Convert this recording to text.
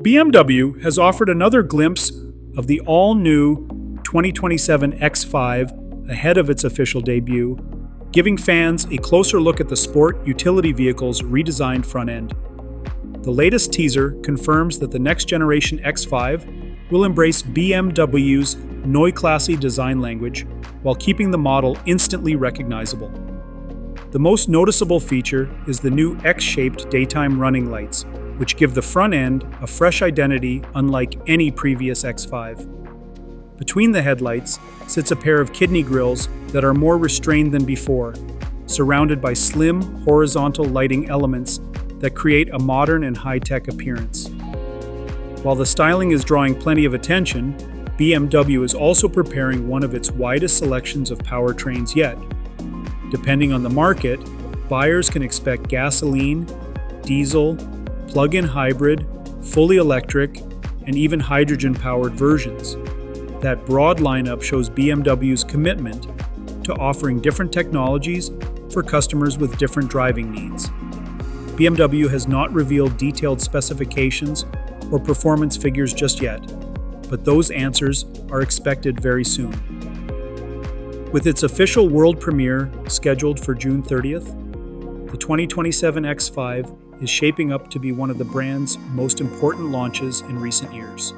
BMW has offered another glimpse of the all-new 2027 X5 ahead of its official debut, giving fans a closer look at the sport utility vehicle's redesigned front end. The latest teaser confirms that the next-generation X5 will embrace BMW's Neue Klasse design language while keeping the model instantly recognizable. The most noticeable feature is the new X-shaped daytime running lights, which give the front end a fresh identity unlike any previous X5. Between the headlights sits a pair of kidney grills that are more restrained than before, surrounded by slim, horizontal lighting elements that create a modern and high-tech appearance. While the styling is drawing plenty of attention, BMW is also preparing one of its widest selections of powertrains yet. Depending on the market, buyers can expect gasoline, diesel, plug-in hybrid, fully electric, and even hydrogen-powered versions. That broad lineup shows BMW's commitment to offering different technologies for customers with different driving needs. BMW has not revealed detailed specifications or performance figures just yet, but those answers are expected very soon. With its official world premiere scheduled for June 30th, the 2027 X5 is shaping up to be one of the brand's most important launches in recent years.